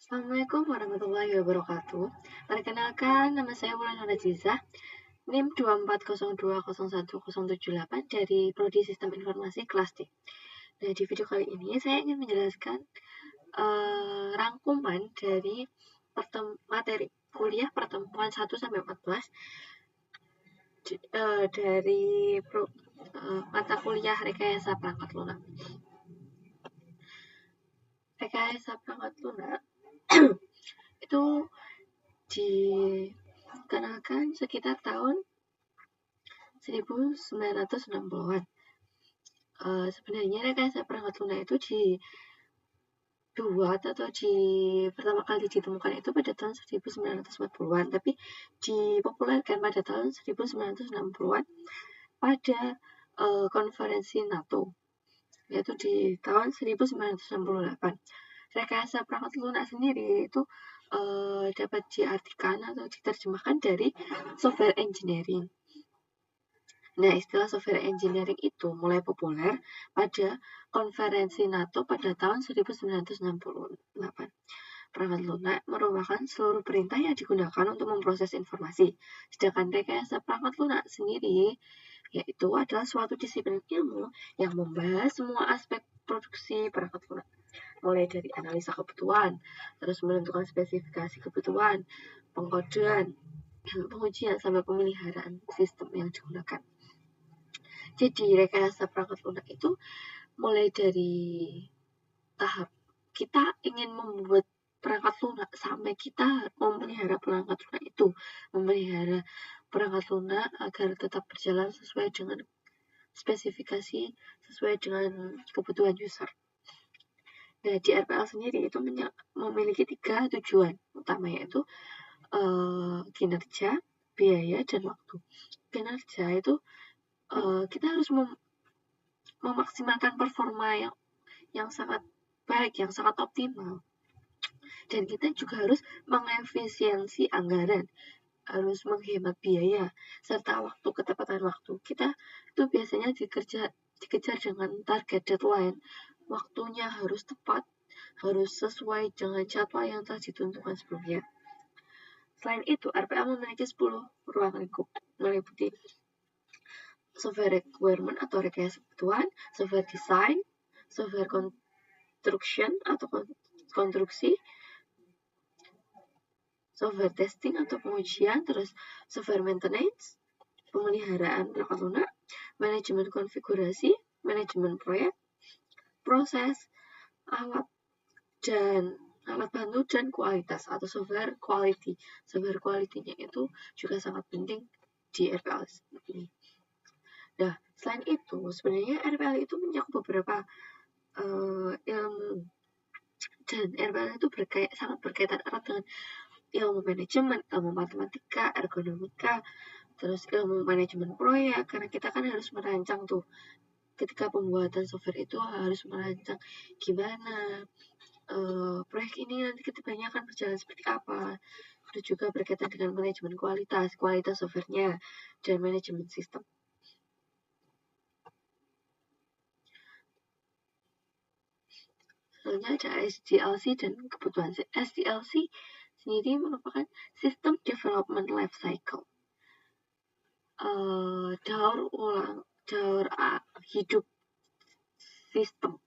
Assalamualaikum warahmatullahi wabarakatuh. Perkenalkan, nama saya Wulan Najizah, NIM 240201078 dari Prodi Sistem Informasi kelas D. Nah, di video kali ini saya ingin menjelaskan rangkuman dari materi kuliah pertemuan 1-14 dari mata kuliah rekayasa perangkat lunak. Rekayasa perangkat lunak itu dikenalkan sekitar tahun 1960-an. Sebenarnya rekayasa perangkat lunak itu pertama kali ditemukan itu pada tahun 1940-an, tapi dipopulerkan pada tahun 1960-an pada konferensi NATO, yaitu di tahun 1968. Rekayasa perangkat lunak sendiri itu dapat diartikan atau diterjemahkan dari software engineering. Nah, istilah software engineering itu mulai populer pada konferensi NATO pada tahun 1968. Perangkat lunak merupakan seluruh perintah yang digunakan untuk memproses informasi. Sedangkan rekayasa perangkat lunak sendiri yaitu adalah suatu disiplin ilmu yang membahas semua aspek produksi perangkat lunak, mulai dari analisa kebutuhan, terus menentukan spesifikasi kebutuhan, pengkodean, pengujian, sampai pemeliharaan sistem yang digunakan. Jadi rekayasa perangkat lunak itu mulai dari tahap kita ingin membuat perangkat lunak sampai kita memelihara perangkat lunak itu, memelihara perangkat lunak agar tetap berjalan sesuai dengan spesifikasi, sesuai dengan kebutuhan user. Nah, di RPL sendiri itu memiliki 3 tujuan utama, yaitu kinerja, biaya, dan waktu. Kinerja itu kita harus memaksimalkan performa yang sangat baik, yang sangat optimal. Dan kita juga harus mengefisiensi anggaran, harus menghemat biaya, serta waktu, ketepatan waktu. Kita itu biasanya dikejar dengan target deadline. Waktunya harus tepat, harus sesuai dengan jadwal yang telah ditentukan sebelumnya. Selain itu, RPL memiliki 10 ruang lingkup, meliputi software requirement atau rekayasa kebutuhan, software design, software construction atau konstruksi, software testing atau pengujian, terus software maintenance, pemeliharaan perangkat lunak, manajemen konfigurasi, manajemen proyek, proses, alat bantu, dan kualitas atau software quality. Software quality-nya itu juga sangat penting di RPL ini. Nah, selain itu, sebenarnya RPL itu mencakup beberapa ilmu, dan RPL itu sangat berkaitan erat dengan ilmu manajemen, ilmu matematika, ergonomika, terus ilmu manajemen proyek, karena kita kan harus merancang tuh, ketika pembuatan software itu harus merancang gimana proyek ini nanti kedepannya akan berjalan seperti apa. Itu juga berkaitan dengan manajemen kualitas softwarenya, dan manajemen sistem. Selanjutnya ada SDLC dan kebutuhan. SDLC sendiri merupakan System Development Life Cycle, daur hidup sistem.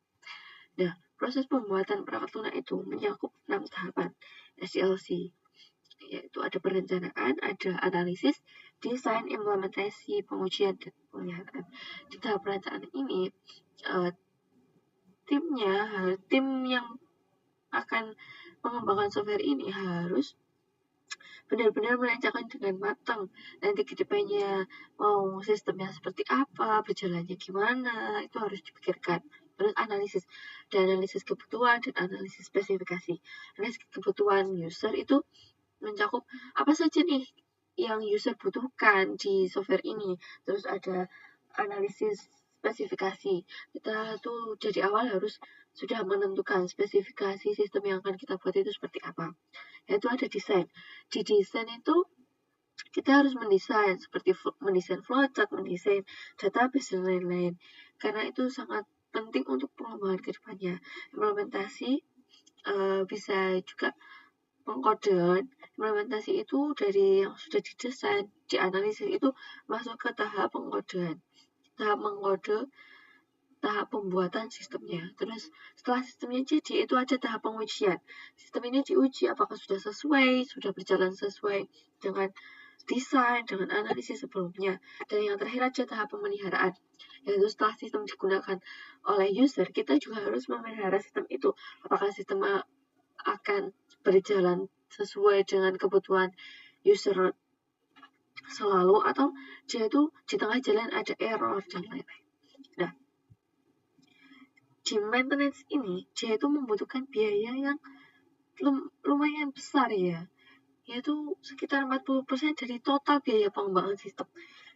Nah, proses pembuatan perangkat lunak itu mencakup 6 tahapan SDLC, yaitu ada perencanaan, ada analisis, desain, implementasi, pengujian, dan pemeliharaan. Di tahap perencanaan ini, tim yang akan mengembangkan software ini harus benar-benar merancangkan dengan matang. Nanti kedepannya mau sistemnya seperti apa, berjalannya gimana, itu harus dipikirkan. Terus analisis kebutuhan dan analisis spesifikasi. Analisis kebutuhan user itu mencakup apa saja nih yang user butuhkan di software ini. Terus ada analisis spesifikasi. Kita tuh dari awal harus sudah menentukan spesifikasi sistem yang akan kita buat itu seperti apa. Yaitu ada desain. Di desain itu kita harus mendesain seperti mendesain flowchart, mendesain database, dan lain-lain. Karena itu sangat penting untuk pengembangan ke depannya. Implementasi bisa juga pengkodean implementasi itu dari yang sudah didesain, dianalisis itu masuk ke tahap pengkodean, tahap mengkode, tahap pembuatan sistemnya. Terus setelah sistemnya jadi itu ada tahap pengujian. Sistem ini diuji apakah sudah sesuai, sudah berjalan sesuai dengan desain, dengan analisis sebelumnya. Dan yang terakhir ada tahap pemeliharaan, yaitu setelah sistem digunakan oleh user, kita juga harus memelihara sistem itu. Apakah sistem akan berjalan sesuai dengan kebutuhan user selalu, atau dia itu di tengah jalan ada error dan lain-lain. Nah, di maintenance ini dia itu membutuhkan biaya yang lumayan besar ya, yaitu sekitar 40% dari total biaya pengembangan sistem.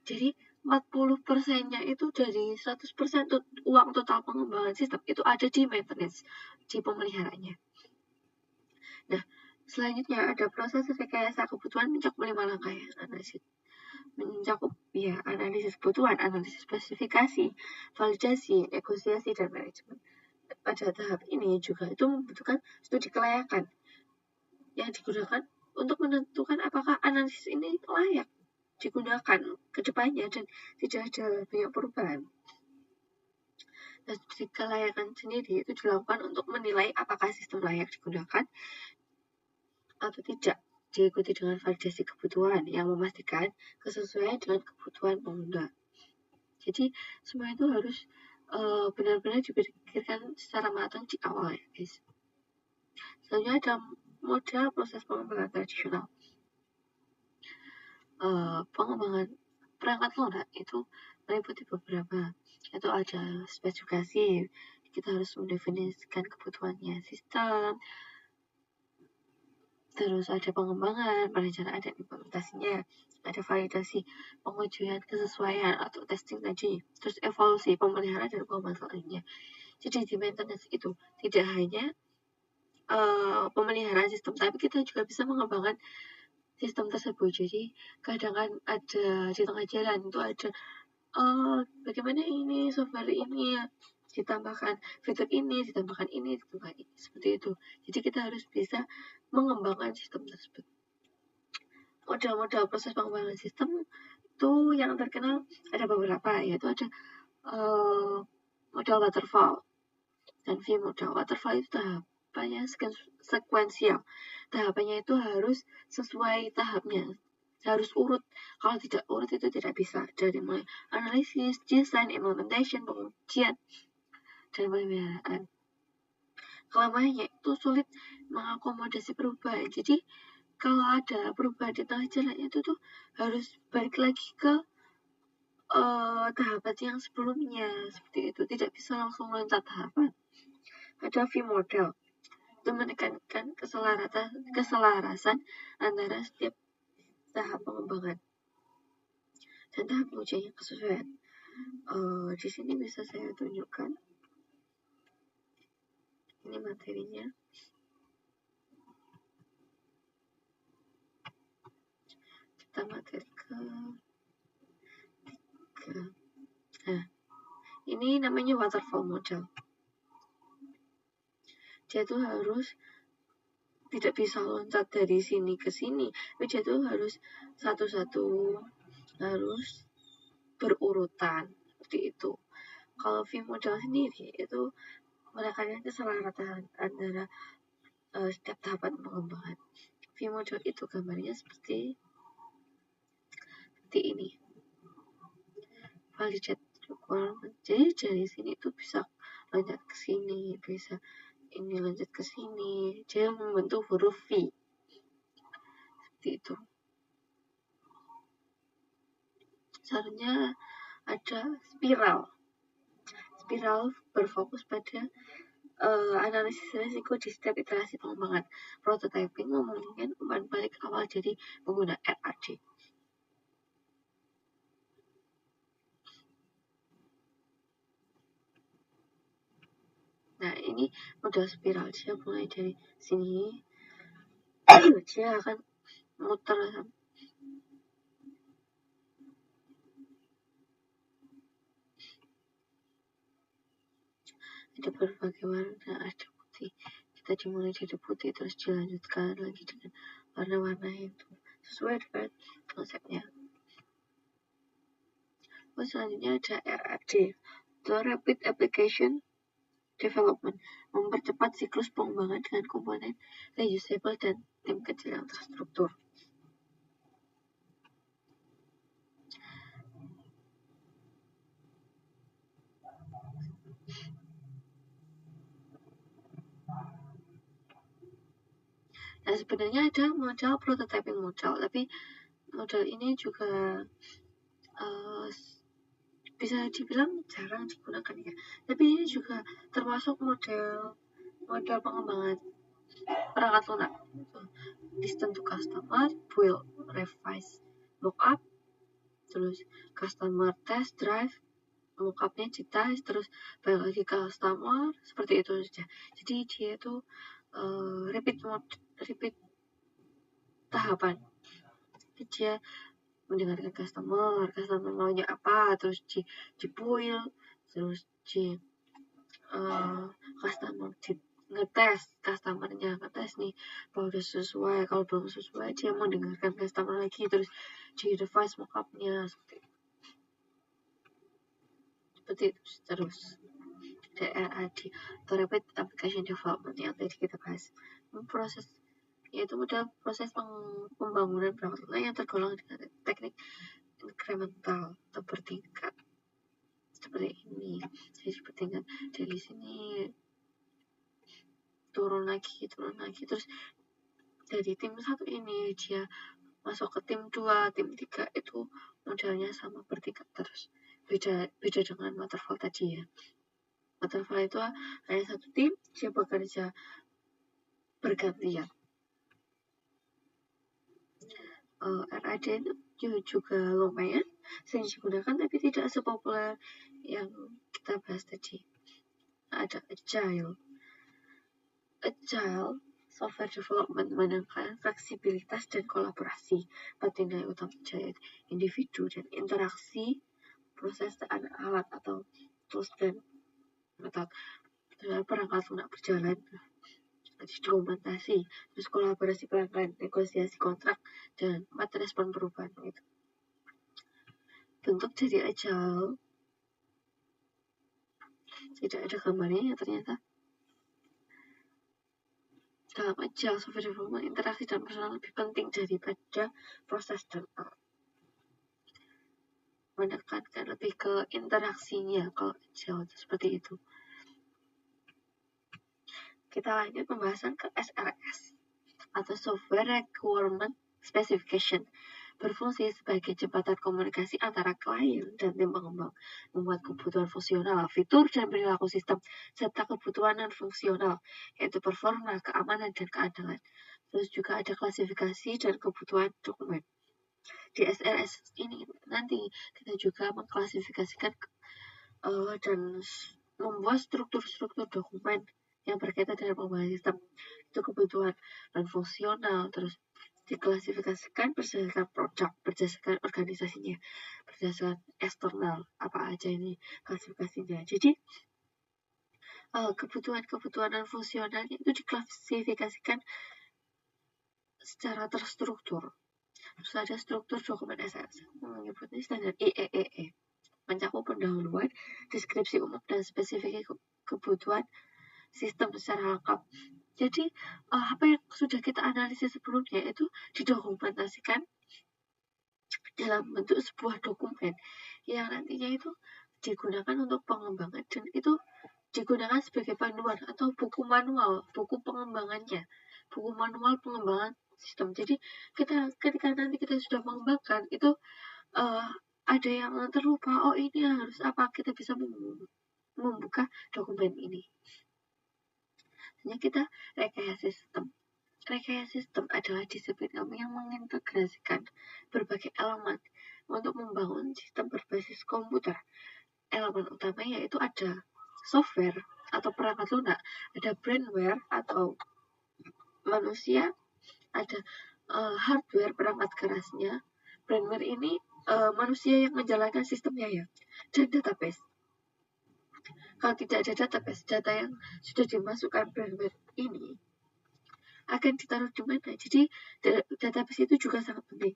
Jadi 40%-nya itu dari 100% uang total pengembangan sistem itu ada di maintenance, di pemeliharaannya. Nah, selanjutnya ada proses rekayasa kebutuhan mencakup 5 langkah ya, mencakup ya analisis kebutuhan, analisis spesifikasi, validasi, negosiasi, dan manajemen. Pada tahap ini juga itu membutuhkan studi kelayakan yang digunakan untuk menentukan apakah analisis ini layak digunakan ke depannya dan tidak ada banyak perubahan. Dan studi kelayakan sendiri itu dilakukan untuk menilai apakah sistem layak digunakan atau tidak, diikuti dengan validasi kebutuhan yang memastikan kesesuaian dengan kebutuhan pengguna. Jadi semua itu harus benar-benar dipikirkan secara matang di awal ya guys. Selanjutnya ada model proses pengembangan tradisional. Pengembangan perangkat lunak itu meliputi beberapa, yaitu ada spesifikasi, kita harus mendefinisikan kebutuhannya sistem, terus ada pengembangan, perencanaan dan implementasinya, ada validasi, pengujian kesesuaian atau testing tadi, terus evaluasi, pemeliharaan dan pengembangan selanjutnya. Jadi di maintenance itu tidak hanya pemeliharaan sistem, tapi kita juga bisa mengembangkan sistem tersebut. Jadi kadang kan ada di tengah jalan itu ada bagaimana ini software ini ditambahkan fitur ini, ditambahkan ini, seperti itu. Jadi kita harus bisa mengembangkan sistem tersebut. Model-model proses pengembangan sistem itu yang terkenal ada beberapa, yaitu ada model waterfall dan V model. Waterfall itu tahapannya sekuensial. Tahapannya itu harus sesuai tahapnya, harus urut. Kalau tidak urut itu tidak bisa. Dari mulai analisis, design, implementation, pengujian, dan pemeliharaan. Kelemahannya itu sulit mengakomodasi perubahan. Jadi kalau ada perubahan di tengah jalan itu tuh harus balik lagi ke tahapan yang sebelumnya, seperti itu. Tidak bisa langsung loncat tahapan. Ada V model itu menekankan keselarasan antara setiap tahap pengembangan dan tahap pengujian kesesuaian. Di sini bisa saya tunjukkan. Ini materinya. Kita materi ke 3. Nah, ini namanya waterfall model. Dia tuh harus tidak bisa loncat dari sini ke sini, tapi dia tuh harus satu-satu, harus berurutan seperti itu. Kalau V model sendiri itu menekankan keselarasan antara setiap tahapan pengembangan. V model itu gambarnya seperti ini. Validate requirement. Jadi dari sini itu bisa loncat ke sini, bisa ini loncat ke sini. Dia membentuk huruf V. Seperti itu. Selanjutnya ada spiral. Spiral berfokus pada analisis risiko di setiap iterasi pengembangan. Prototyping memungkinkan umpan balik awal jadi pengguna RAD. Nah, ini model spiral. Dia mulai dari sini, dia akan muter. Ada berbagai warna, ada putih. kita dimulai dari putih terus dilanjutkan lagi dengan warna-warna itu sesuai dengan konsepnya. Terus selanjutnya ada RAD, Rapid Application Development, mempercepat siklus pengembangan dengan komponen reusable dan tim kecil yang terstruktur. Nah, sebenarnya ada model prototyping model, tapi model ini juga bisa dibilang jarang digunakan ya. Tapi ini juga termasuk model pengembangan perangkat lunak. Listen to customer, build, revise, mockup, terus customer test drive, mockupnya dites, terus balik lagi ke customer, seperti itu saja. Jadi dia itu repeat tahapan. Jadi dia mendengarkan customer maunya apa, terus di build, terus di customer ngetes customernya, ngetes nih kalau udah sesuai, kalau belum sesuai dia mendengarkan customer lagi, terus di revise mockupnya seperti itu terus. RAD atau Rapid Application Development yang tadi kita bahas, proses yaitu model proses pembangunan perangkat lunak yang tergolong dengan teknik inkremental atau bertingkat seperti ini. Jadi bertingkat dari sini turun lagi terus dari tim 1 ini dia masuk ke tim 2, tim 3 itu modelnya sama bertingkat terus. Beda dengan waterfall tadi ya. Waterfall itu hanya satu tim, dia bekerja bergantian. RAD itu juga lumayan sering digunakan, tapi tidak sepopuler yang kita bahas tadi. Ada Agile software development menekankan fleksibilitas dan kolaborasi pada nilai utamanya individu dan interaksi proses dan alat atau tools dan metode dengan perangkat lunak berjalan, dokumentasi, terus kolaborasi pelanggan, negosiasi kontrak, dan respon perubahan itu. Bentuk dari Agile tidak ada gambarnya ya ternyata. Dalam Agile software development, interaksi dan personal lebih penting daripada proses dan alat. Menekankan lebih ke interaksinya kalau Agile seperti itu. Kita lanjut pembahasan ke SRS atau Software Requirement Specification, berfungsi sebagai jembatan komunikasi antara klien dan tim pengembang, membuat kebutuhan fungsional, fitur dan perilaku sistem, serta kebutuhan non-fungsional, yaitu performa, keamanan, dan keandalan. Terus juga ada klasifikasi dan kebutuhan dokumen. Di SRS ini nanti kita juga mengklasifikasikan dan membuat struktur-struktur dokumen yang berkaitan dengan pengembangan sistem. Itu kebutuhan non-fungsional, terus diklasifikasikan berdasarkan produk, berdasarkan organisasinya, berdasarkan eksternal, apa aja ini klasifikasinya. Jadi kebutuhan non-fungsionalnya itu diklasifikasikan secara terstruktur. Terus ada struktur dokumen SRS menyebutnya standar IEEE, mencakup pendahuluan, deskripsi umum, dan spesifik kebutuhan sistem secara lengkap. Jadi apa yang sudah kita analisis sebelumnya itu didokumentasikan dalam bentuk sebuah dokumen yang nantinya itu digunakan untuk pengembangan, dan itu digunakan sebagai panduan atau buku manual, buku pengembangannya, buku manual pengembangan sistem. Jadi ketika nanti kita sudah mengembangkan itu ada yang terlupa, oh ini harus apa, kita bisa membuka dokumen ini. Hanya kita rekayasa sistem. Rekayasa sistem adalah disiplin ilmu yang mengintegrasikan berbagai elemen untuk membangun sistem berbasis komputer. Elemen utamanya yaitu ada software atau perangkat lunak, ada brainware atau manusia, ada hardware perangkat kerasnya. Brainware ini manusia yang menjalankan sistemnya ya, dan database. Kalau tidak ada database, data yang sudah dimasukkan brainware ini akan ditaruh di mana. Jadi database itu juga sangat penting.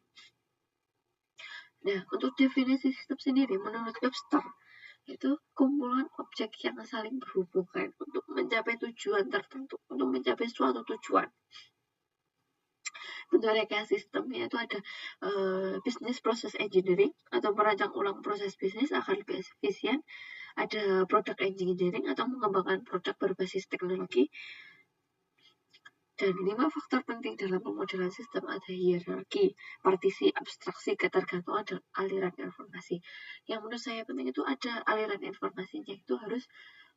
Nah, untuk definisi sistem sendiri menurut Webster itu kumpulan objek yang saling berhubungan untuk mencapai tujuan tertentu, untuk mencapai suatu tujuan. Bentuk rekayasa sistemnya itu ada business process engineering atau merancang ulang proses bisnis agar lebih efisien, ada product engineering atau mengembangkan produk berbasis teknologi. Dan 5 faktor penting dalam pemodelan sistem ada hierarki, partisi, abstraksi, ketergantungan, dan aliran informasi. Yang menurut saya penting itu ada aliran informasinya, itu harus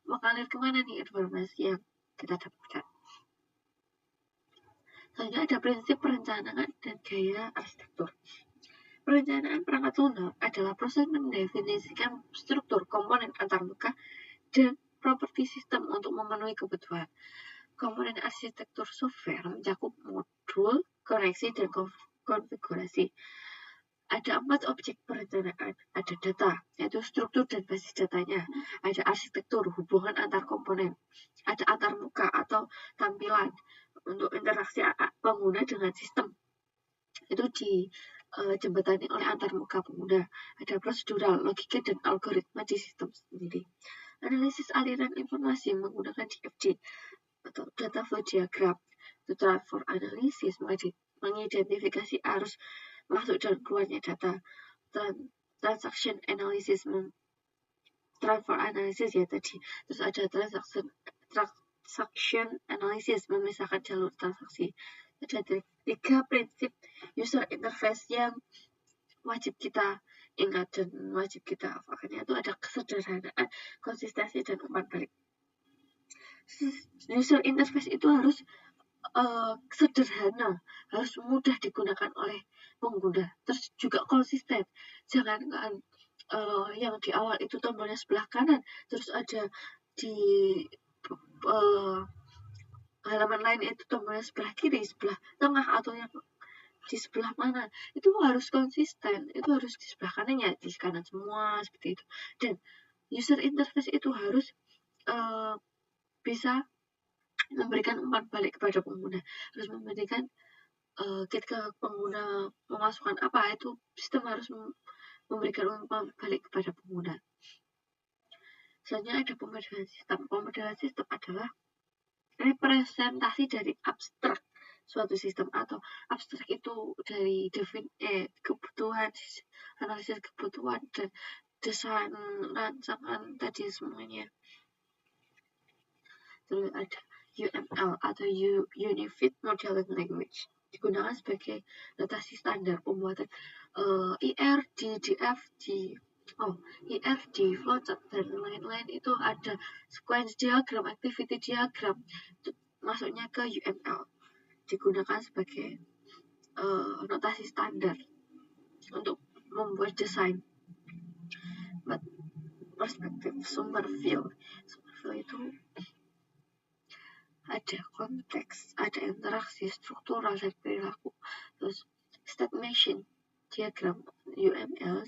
mengalir kemana nih informasi yang kita dapatkan. Selanjutnya ada prinsip perencanaan dan gaya arsitektur. Perencanaan perangkat lunak adalah proses mendefinisikan struktur komponen antarmuka dan properti sistem untuk memenuhi kebutuhan. Komponen arsitektur software mencakup modul, koneksi, dan konfigurasi. Ada 4 objek perencanaan. Ada data, yaitu struktur dan basis datanya. Ada arsitektur, hubungan antar komponen. Ada antarmuka atau tampilan untuk interaksi pengguna dengan sistem. Itu dijembatani oleh antarmuka pengguna. Ada prosedural, logika, dan algoritma di sistem sendiri. Analisis aliran informasi menggunakan DFD atau data flow diagram. Itu transfer analysis mengidentifikasi arus masuk dan keluarnya data. Transaction analysis transfer analysis ya tadi. Terus ada transaction analysis memisahkan jalur transaksi. Ada 3 prinsip user interface yang wajib kita ingat dan wajib kita hafalkan, itu ada kesederhanaan, konsistensi, dan umpan balik. User interface itu harus sederhana, harus mudah digunakan oleh pengguna, terus juga konsisten. Jangan yang di awal itu tombolnya sebelah kanan, terus ada di halaman lain itu tombolnya sebelah kiri, sebelah tengah, atau yang di sebelah mana. Itu harus konsisten, itu harus di sebelah kanannya, di kanan semua, seperti itu. Dan user interface itu harus bisa memberikan umpan balik kepada pengguna, harus memberikan ketika pengguna memasukkan apa, itu sistem harus memberikan umpan balik kepada pengguna. Selanjutnya ada pemodelan sistem. Pemodelan sistem adalah representasi dari abstrak suatu sistem, atau abstrak itu dari kebutuhan, analisis kebutuhan, dan desain rancangan tadi semuanya. Terus ada UML atau Unified Modeling Language, digunakan sebagai notasi standar pembuatan IRD, DFG, IRD, flowchart, dan lain-lain. Itu ada sequence diagram, activity diagram, itu masuknya ke UML, digunakan sebagai notasi standar untuk membuat desain. Perspektif sumber field itu ada konteks, ada interaksi, struktural, dan perilaku. Terus state machine diagram UML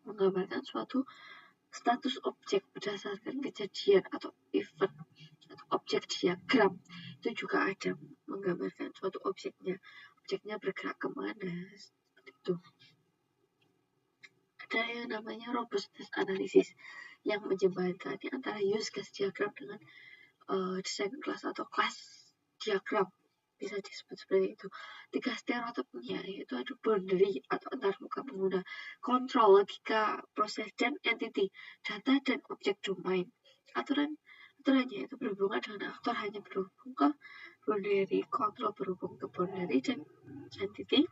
menggambarkan suatu status objek berdasarkan kejadian atau event. Atau objek diagram itu juga ada menggambarkan suatu objeknya bergerak kemana, seperti itu. Ada yang namanya robustness analysis yang menjembatani antara use case diagram dengan desain kelas atau kelas diagram, bisa disebut seperti itu. 3 stereotipnya yaitu ada boundary atau antarmuka pengguna, kontrol, logika, proses, dan entity, data, dan objek domain. Aturannya itu berhubungan dengan aktor hanya berhubung ke boundary, kontrol berhubung ke boundary, dan entity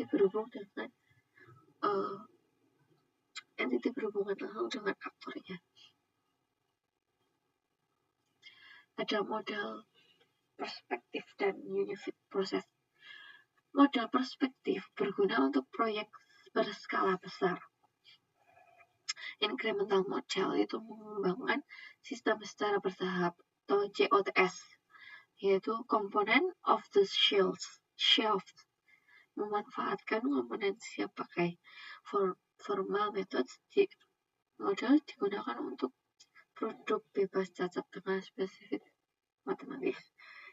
berhubung dengan entity berhubungan langsung dengan aktornya. Ada model perspektif dan unified process. Model perspektif berguna untuk proyek berskala besar. Incremental model itu mengembangkan sistem secara bertahap atau COTS, yaitu component of the shelf, memanfaatkan komponen siap pakai. Formal methods model digunakan untuk produk bebas cacat dengan spesifik matematis.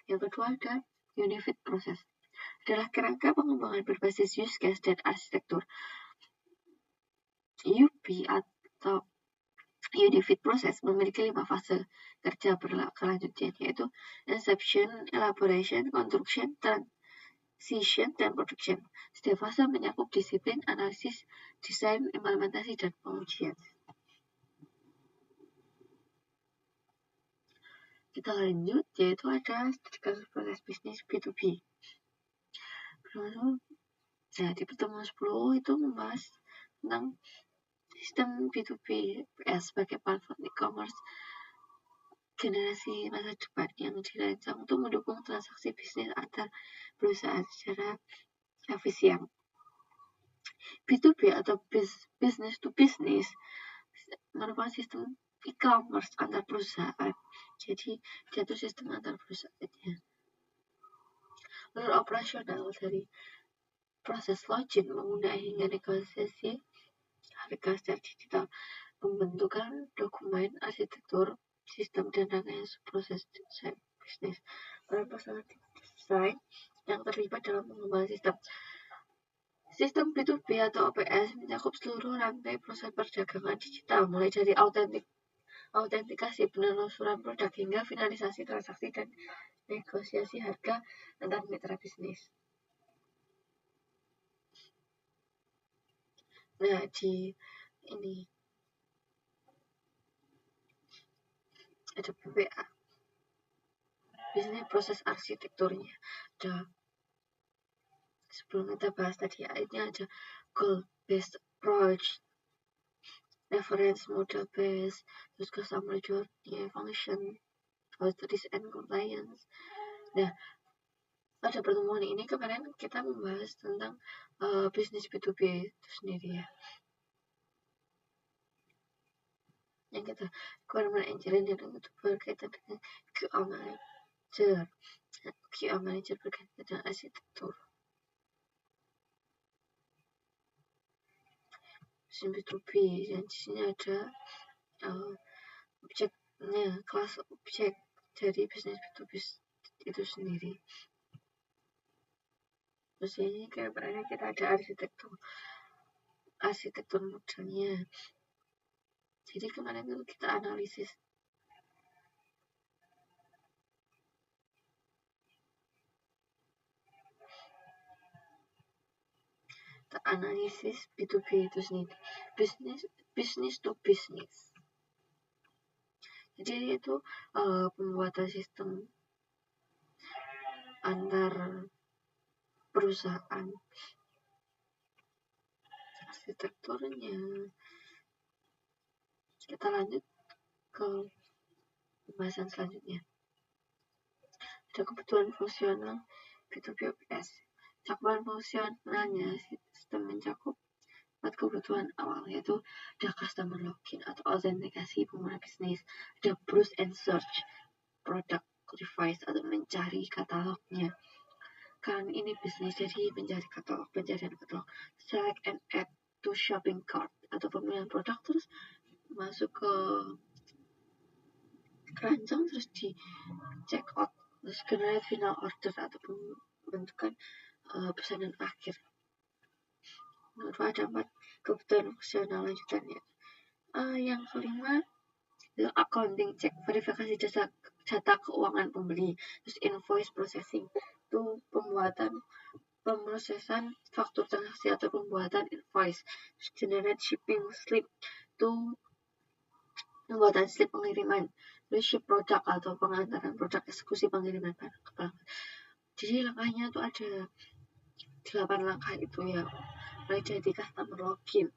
Yang kedua ada Unifit Process. Adalah kerangka pengembangan berbasis use case dan arsitektur. UP atau Unifit Process memiliki 5 fase kerja berkelanjutan, yaitu inception, elaboration, construction, transition, dan production. Setiap fase mencakup disiplin, analisis, desain, implementasi, dan pengujian. Kita lanjut, yaitu ada proses bisnis B2B. Nah, di pertemuan 10 itu membahas tentang sistem B2B sebagai platform e-commerce generasi masa depan yang dirancang untuk mendukung transaksi bisnis antar perusahaan secara efisien. B2B atau business to business merupakan sistem e-commerce antar perusahaan. Jadi, dia itu sistem antar perusahaannya. Alur operasional dari proses login mengundang hingga negosiasi harga secara digital, pembentukan dokumen, arsitektur, sistem, dan rangkaian proses desain bisnis. Para personal design yang terlibat dalam pengembangan sistem. Sistem B2B atau OPS mencakup seluruh rantai proses perdagangan digital, mulai dari autentikasi penelusuran produk hingga finalisasi transaksi dan negosiasi harga antar mitra bisnis. Nah, di ini ada BPA. Biasanya proses arsitekturnya ada. Sebelum kita bahas tadi, ini ada goal-based approach, reference model-based, terus customer journey, function, authorities and compliance. Nah, pada pertemuan ini kemarin kita membahas tentang bisnis B2B itu sendiri ya. Yang kita requirement engineering itu berkaitan dengan QA manager. QA manager berkaitan dengan arsitektur. Bisnis B2B dan di sini ada objeknya, kelas objek dari bisnis B2B itu sendiri. Terus ini kayak berarti kita ada arsitektur modelnya. Jadi kemarin itu kita analisis B2B itu sendiri, business to business. Jadi itu pembuatan sistem antar perusahaan, arsitekturnya. Kita lanjut ke pembahasan selanjutnya. Ada kebutuhan fungsional B2B OPS. Cakupan fungsionalnya sistem mencakup 4 kebutuhan awal, yaitu ada customer login atau autentikasi pengguna bisnis, ada browse and search product device atau mencari katalognya. Kan ini bisnis, jadi mencari katalog, pencarian katalog, select and add to shopping cart atau pemilihan produk, terus masuk ke keranjang, terus di check out, terus generate final order atau pembentukan pesanan akhir. Kedua, ada 4 kebutuhan fungsional lanjutannya. Yang kelima, accounting check, verifikasi data keuangan pembeli, terus invoice processing, itu pemrosesan faktur transaksi atau pembuatan invoice, terus generate shipping slip, itu pembuatan slip pengiriman, terus ship produk atau pengantaran produk, eksekusi pengiriman barang ke pelanggan. Jadi langkahnya tuh ada 8 langkah itu ya, mulai dari customer login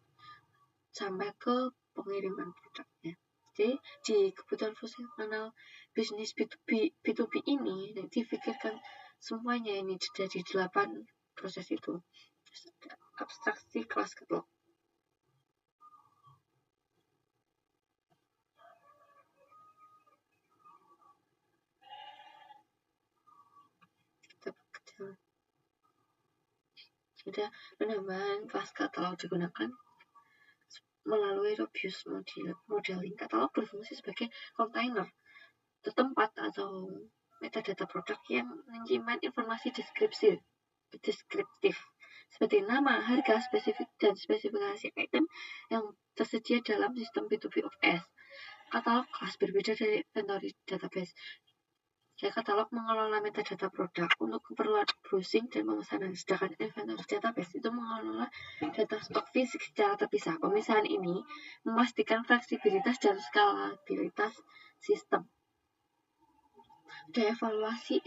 sampai ke pengiriman produknya. Jadi di kebutuhan fungsional bisnis B2B ini dipikirkan semuanya ini dari 8 proses itu. Abstraksi kelas katalog. Sudah penambahan kelas katalog digunakan melalui Robust modeling. Katalog berfungsi sebagai kontainer, tempat atau metadata produk yang menyimpan informasi deskriptif seperti nama, harga, dan spesifikasi item yang tersedia dalam sistem P2P of S. Katalog kelas berbeda dari inventory database. Katalog mengelola metadata produk untuk keperluan browsing dan pemesanan, sedangkan inventory database itu mengelola data stok fisik secara terpisah. Pemisahan ini memastikan fleksibilitas dan skalabilitas sistem. Ada evaluasi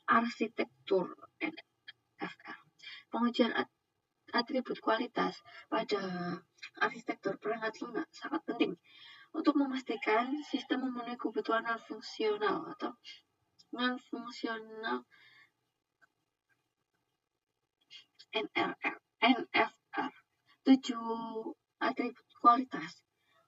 arsitektur NFR. Pengujian atribut kualitas pada arsitektur perangkat lunak sangat penting untuk memastikan sistem memenuhi kebutuhan non-fungsional NFR. 7 atribut kualitas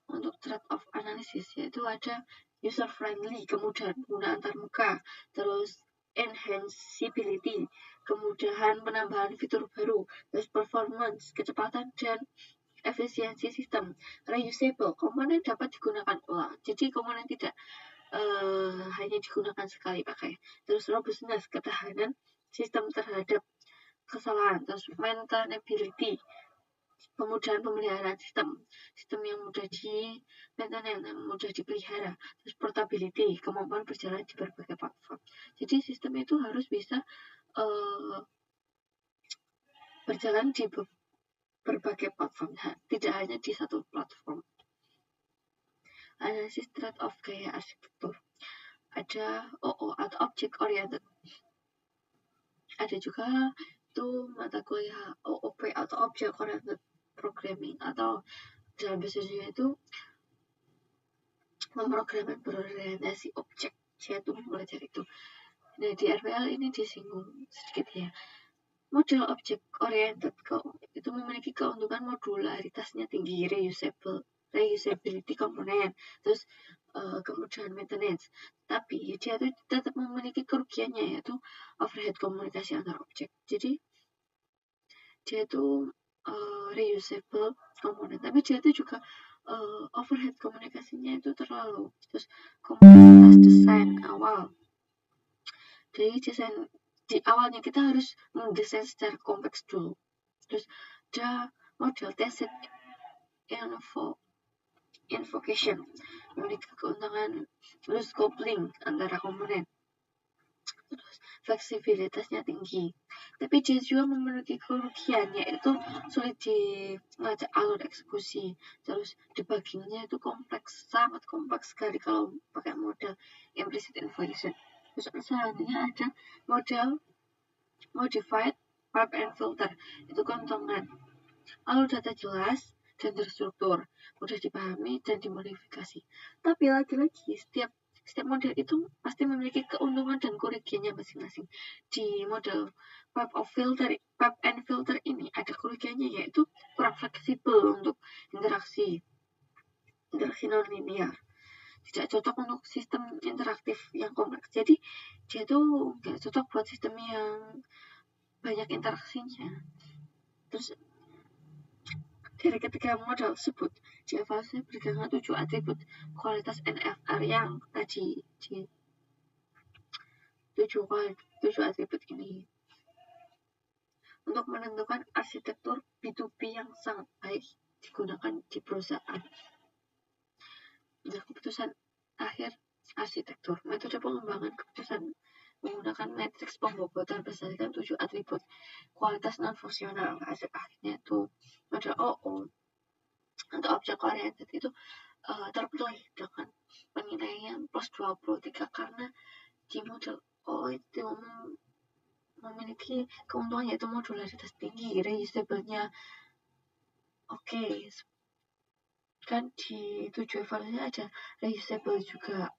untuk trade-off analysis, yaitu ada user friendly, kemudahan penggunaan antarmuka, terus enhanceability, kemudahan penambahan fitur baru, terus performance, kecepatan dan efisiensi sistem, reusable, komponen dapat digunakan ulang, jadi komponen tidak hanya digunakan sekali pakai, terus robustness, ketahanan sistem terhadap kesalahan, terus maintainability, kemudahan pemeliharaan sistem yang mudah di-maintain, yang mudah dipelihara, terus portability, kemampuan berjalan di berbagai platform. Jadi sistem itu harus bisa berjalan di berbagai platform, tidak hanya di satu platform. Analisis trade-off gaya arsitektur. Ada OO atau Object Oriented. Ada juga itu mata kuliah OOP atau Object Oriented Programming, atau dalam bahasa Indonesia itu pemrograman berorientasi objek. Saya tuh belajar itu. Nah, di RPL ini disinggung sedikit ya. Model object oriented itu memiliki keuntungan modularitasnya tinggi, reusability komponen, terus kemudahan maintenance. Tapi dia itu tetap memiliki kerugiannya, yaitu overhead komunikasi antar objek. Jadi dia itu reusable komponen, tapi dia itu juga overhead komunikasinya itu terlalu. Terus kompleksitas desain awal. Jadi desain di awalnya kita harus mendesain secara kompleks dulu. Terus ada model tacit invocation, memiliki keuntungan loose coupling antara komponen. Terus fleksibilitasnya tinggi. Tapi dia juga memiliki kerugian, yaitu sulit dilacak alur eksekusi. Terus debuggingnya itu sangat kompleks sekali kalau pakai model implicit invocation. Terus selanjutnya ada model modified pipe and filter. Itu keuntungan alur data jelas dan terstruktur, mudah dipahami dan dimodifikasi. Tapi lagi-lagi setiap model itu pasti memiliki keuntungan dan kerugiannya masing-masing. Di model pipe and filter ini ada kerugiannya, yaitu kurang fleksibel untuk interaksi non-linear. Tidak cocok untuk sistem interaktif yang kompleks. Jadi dia tuh nggak cocok buat sistem yang banyak interaksinya. Terus dari ketiga model tersebut dievaluasi berdasarkan 7 atribut kualitas NFR yang tadi di 7 atribut ini untuk menentukan arsitektur B2B yang sangat baik digunakan di perusahaan. Nah, keputusan akhir arsitektur, metode pengembangan keputusan menggunakan matriks pembobotan berdasarkan 7 atribut kualitas non-fungsional. Hasil akhirnya itu model OO atau object oriented itu terpilih dengan penilaian plus 23 karena di model OO itu memiliki keuntungan, yaitu modularitas tinggi, reusable-nya oke. Kan di 7 evaluasi ada reusable juga.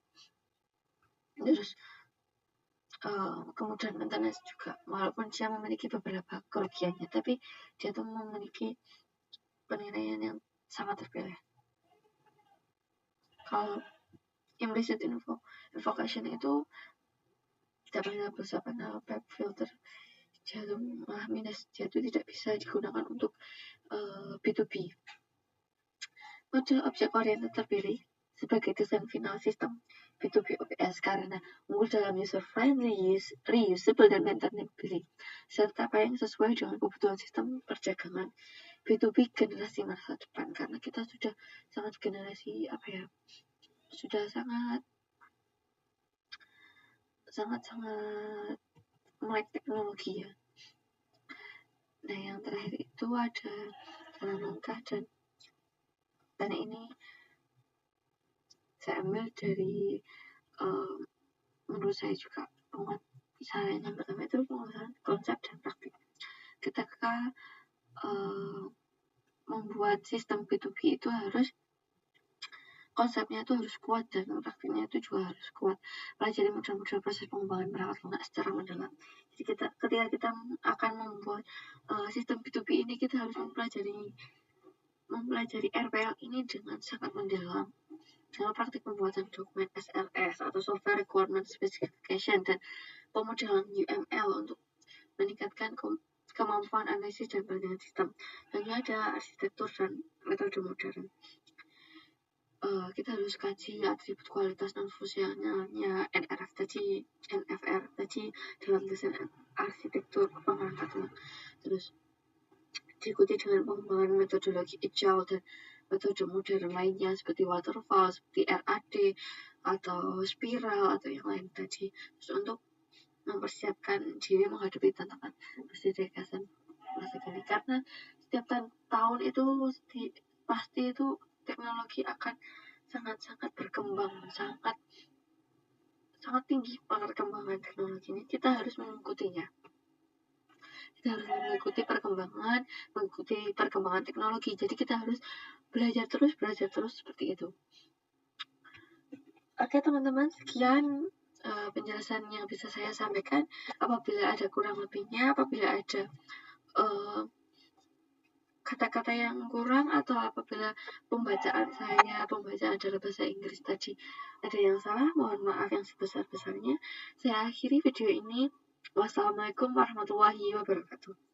Terus kemudian maintenance juga, walaupun dia memiliki beberapa kerugiannya, tapi dia tuh memiliki penilaian yang sangat terpilih. Kalau implicit invocation itu dapat bersama pipe filter, dia tuh minus, dia tuh tidak bisa digunakan untuk B2B. Model object oriented terpilih sebagai desain final sistem B2B OPS karena unggul dalam user-friendly, reusable, dan maintainability, serta paling sesuai dengan kebutuhan sistem perdagangan B2B generasi masa depan, karena kita sudah sangat generasi sudah sangat melek teknologi ya. Nah, yang terakhir itu ada jalan langkah, dan ini saya ambil dari menurut saya juga misalnya yang pertama itu penguasaan konsep dan praktik. Ketika membuat sistem B2B itu harus konsepnya itu harus kuat dan praktiknya itu juga harus kuat. Pelajari model-model proses pengembangan perangkat lunak secara mendalam. Jadi ketika kita akan membuat sistem B2B ini, kita harus mempelajari RPL ini dengan sangat mendalam, dengan praktik pembuatan dokumen SLS atau Software Requirement Specification dan pemodelan UML untuk meningkatkan kemampuan analisis dan perbandingan sistem. Dan juga ada arsitektur dan metode modern. Kita harus kaji atribut kualitas non fungsionalnya NFR tadi dalam desain arsitektur perangkat. Terus diikuti dengan pengembangan metodologi agile dan metode modern lainnya seperti waterfall, seperti RAD atau spiral atau yang lain tadi. Terus untuk mempersiapkan diri menghadapi tantangan gagasan masa kini, karena setiap tahun itu pasti itu teknologi akan sangat berkembang, sangat tinggi perkembangan teknologi ini. Kita harus mengikutinya. Kita harus mengikuti perkembangan teknologi. Jadi kita harus belajar terus seperti itu. Oke teman-teman, sekian penjelasan yang bisa saya sampaikan. Apabila ada kurang lebihnya, apabila ada kata-kata yang kurang, atau apabila pembacaan dalam bahasa Inggris tadi ada yang salah, mohon maaf yang sebesar-besarnya. Saya akhiri video ini. Wassalamualaikum warahmatullahi wabarakatuh.